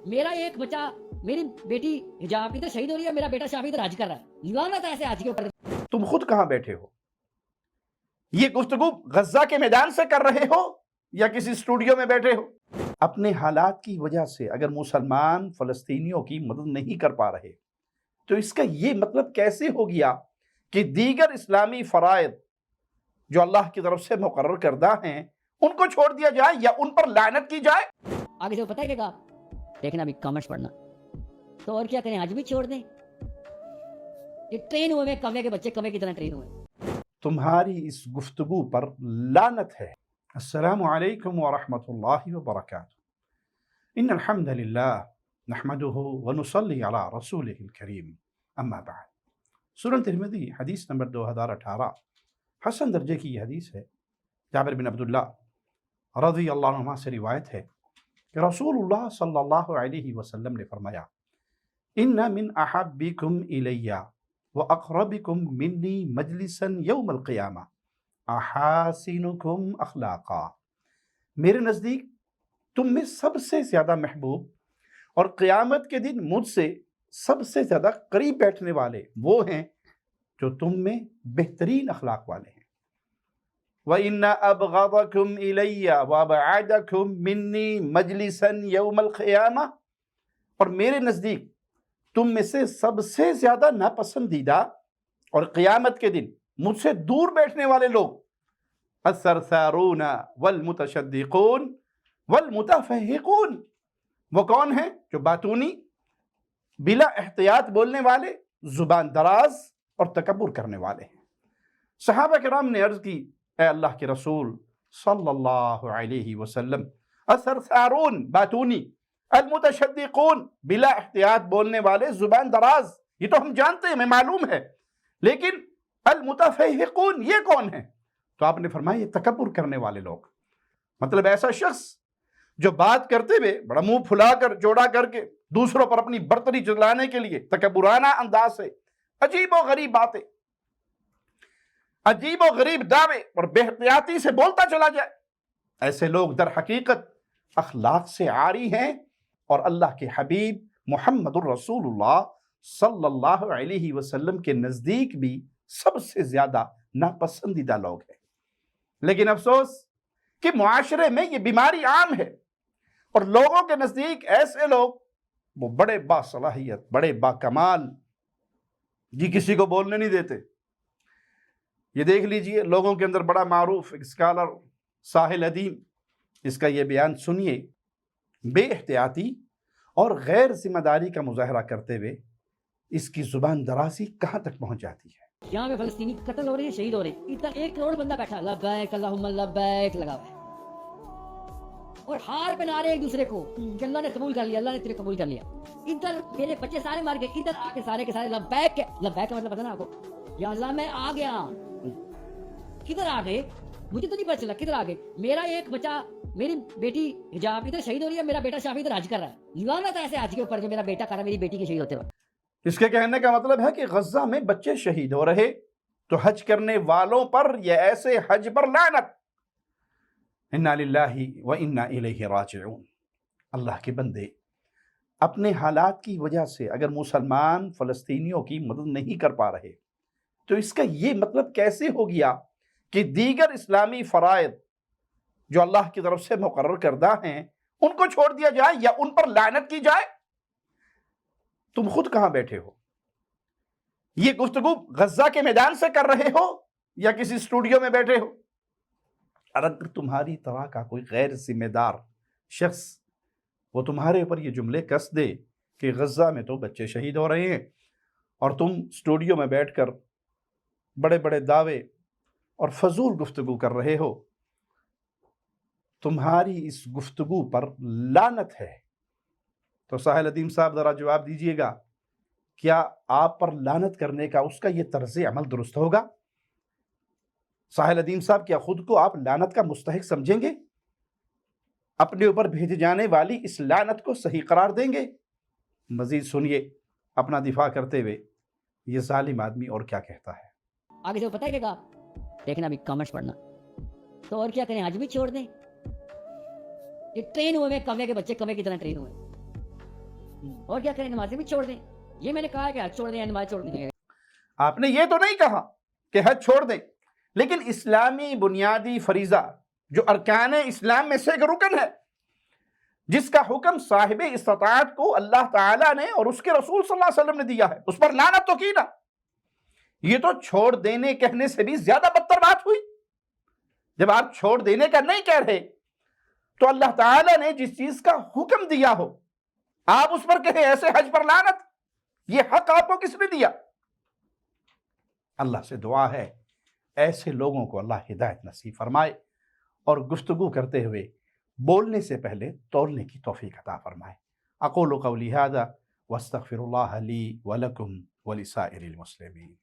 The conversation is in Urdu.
میرا ایک بچہ میری بیٹی حجاب ادھر شہید ہو رہی ہے, میرا بیٹا شافی ادھر حج کر رہا ہے. لعنت ہے ایسے حج کے اوپر. تم خود کہاں بیٹھے ہو؟ یہ گفتگو غزہ کے میدان سے کر رہے ہو یا کسی اسٹوڈیو میں بیٹھے ہو؟ اپنے حالات کی وجہ سے اگر مسلمان فلسطینیوں کی مدد نہیں کر پا رہے تو اس کا یہ مطلب کیسے ہو گیا کہ دیگر اسلامی فرائض جو اللہ کی طرف سے مقرر کردہ ہیں ان کو چھوڑ دیا جائے یا ان پر لعنت کی جائے؟ آگے سے وہ پتہ ہے کیا, دیکھنا بھی کامنٹس پڑھنا تو اور کیا کریں, آج بھی چھوڑ دیں. یہ ٹرین ہوئے میں کوے کے بچے کوے کی طرح ٹرین ہوئے. تمہاری اس گفتگو پر لعنت ہے. السلام علیکم ورحمۃ اللہ وبرکاتہ. ان الحمد للہ نحمده ونصلی علی رسولہ الکریم, اما بعد. سنن ترمذی حدیث نمبر 2018 حسن درجے کی یہ حدیث ہے. جابر بن عبداللہ رضی اللہ عنہ سے روایت ہے کہ رسول اللہ صلی اللہ علیہ وسلم نے فرمایا, ان من احبکم الی وَأَقْرَبِكُم مِّنِّي مَجْلِسًا يَوْمَ الْقِيَامَةِ أَحَاسِنُكُمْ أَخْلَاقًا. میرے نزدیک تم میں سب سے زیادہ محبوب اور قیامت کے دن مجھ سے سب سے زیادہ قریب بیٹھنے والے وہ ہیں جو تم میں بہترین اخلاق والے ہیں. وَإِنَّ أَبْغَضَكُمْ إِلَيَّ وَأَبْعَدَكُم مِّنِّي مَجْلِسًا يَوْمَ الْقِيَامَةِ, اور میرے نزدیک تم میں سے سب سے زیادہ ناپسندیدہ اور قیامت کے دن مجھ سے دور بیٹھنے والے لوگ الثرثارون والمتشدقون والمتفہقون, وہ کون ہیں؟ جو باتونی, بلا احتیاط بولنے والے, زبان دراز اور تکبر کرنے والے ہیں. صحابہ کرام نے عرض کی, اے اللہ کے رسول صلی اللہ علیہ وسلم, الثرثارون باتونی, المتشدقون بلا احتیاط بولنے والے, زبان دراز, یہ تو ہم جانتے ہیں, ہمیں معلوم ہے, لیکن المتفہقون یہ کون ہیں؟ تو آپ نے فرمایا یہ تکبر کرنے والے لوگ. مطلب ایسا شخص جو بات کرتے ہوئے بڑا منہ پھلا کر چوڑا کر کے دوسروں پر اپنی برتری جتلانے کے لیے تکبرانہ انداز سے عجیب و غریب باتیں, عجیب و غریب دعوے اور بے احتیاطی سے بولتا چلا جائے, ایسے لوگ در حقیقت اخلاق سے عاری ہیں اور اللہ کے حبیب محمد الرسول اللہ صلی اللہ علیہ وسلم کے نزدیک بھی سب سے زیادہ ناپسندیدہ لوگ ہیں. لیکن افسوس کہ معاشرے میں یہ بیماری عام ہے اور لوگوں کے نزدیک ایسے لوگ وہ بڑے باصلاحیت, بڑے باکمال, جی کسی کو بولنے نہیں دیتے. یہ دیکھ لیجئے لوگوں کے اندر بڑا معروف ایک اسکالر ساحل ادیم, اس کا یہ بیان سنیے. بے احتیاطی اور غیر ذمہ داری کا مظاہرہ کرتے ہوئے اس کی زبان درازی کہاں تک پہنچ جاتی ہے. یہاں پہ فلسطینی قتل ہو رہے ہیں, شہید ہو رہے ہیں, ادھر 1 کروڑ بندہ بیٹھا لبیک اللہم لبیک لگا ہوا ہے اور ہار پہ نعرے ایک دوسرے کو کہ اللہ نے قبول کر لیا, اللہ نے تیرے قبول کر لیا. ادھر میرے بچے سارے مار گئے, ادھر آ کے سارے لبیک. لبیک کا مطلب پتہ نا آپ کو, یا اللہ میں آ گیا. کدھر آ گئے مجھے تو نہیں پتا چلا, کدھر آ گئے. میرا ایک بچہ میری بیٹی حجاب ادھر شہید ہو رہی ہے, میرا بیٹا شافی ادھر حج کر رہا ہے. لعنت ہے ایسے حج کے اوپر جو میرا بیٹا کر رہا ہے میری بیٹی کے شہید ہوتے وقت. اس کے کہنے کا مطلب ہے کہ غزہ میں بچے شہید ہو رہے تو حج کرنے والوں پر یا ایسے حج پر لعنت. انا للہ و انا الیہ راجعون. اللہ کے بندے, اپنے حالات کی وجہ سے اگر مسلمان فلسطینیوں کی مدد نہیں کر پا رہے تو اس کا یہ مطلب کیسے ہو گیا کہ دیگر اسلامی فرائض جو اللہ کی طرف سے مقرر کردہ ہیں ان کو چھوڑ دیا جائے یا ان پر لعنت کی جائے؟ تم خود کہاں بیٹھے ہو؟ یہ گفتگو غزہ کے میدان سے کر رہے ہو یا کسی اسٹوڈیو میں بیٹھے ہو؟ اگر تمہاری طرح کا کوئی غیر ذمہ دار شخص وہ تمہارے اوپر یہ جملے کس دے کہ غزہ میں تو بچے شہید ہو رہے ہیں اور تم اسٹوڈیو میں بیٹھ کر بڑے بڑے دعوے اور فضول گفتگو کر رہے ہو, تمہاری اس گفتگو پر لعنت ہے. تو ساحل ادیم صاحب ذرا جواب دیجئے گا, کیا آپ پر لعنت کرنے کا اس کا یہ طرز عمل درست ہوگا؟ ساحل ادیم صاحب کیا خود کو آپ لعنت کا مستحق سمجھیں گے؟ اپنے اوپر بھیجی جانے والی اس لعنت کو صحیح قرار دیں گے؟ مزید سنیے اپنا دفاع کرتے ہوئے یہ ظالم آدمی اور کیا کہتا ہے. آگے سے وہ پتہ ہے کیا, دیکھنا بھی کامنٹس پڑھنا تو اور کیا کریں, آج بھی چھوڑ دیں. یہ ٹرین ہوئے میں کوے کے بچے کوے کی طرح ٹرین ہوئے. اور کیا کریں, نمازیں بھی چھوڑ دیں. یہ میں نے کہا کہ حج چھوڑ دیں, نماز چھوڑ دیں. آپ نے یہ تو نہیں کہا کہ حج چھوڑ دیں, لیکن اسلامی بنیادی فریضہ جو ارکان اسلام میں سے ایک رکن ہے, جس کا حکم صاحب استطاعت کو اللہ تعالیٰ نے اور اس کے رسول صلی اللہ علیہ وسلم نے دیا ہے, اس پر لعنت تو کی نا. یہ تو چھوڑ دینے کہنے سے بھی زیادہ بدتر بات ہوئی. جب آپ چھوڑ دینے کا نہیں کہہ رہے تو اللہ تعالیٰ نے جس چیز کا حکم دیا ہو آپ اس پر کہیں ایسے حج پر لعنت, یہ حق آپ کو کس نے دیا؟ اللہ سے دعا ہے ایسے لوگوں کو اللہ ہدایت نصیب فرمائے, اور گفتگو کرتے ہوئے بولنے سے پہلے تولنے کی توفیق عطا فرمائے. اقول قولی ھذا واستغفر اللہ لی ولکم ولسائر المسلمین.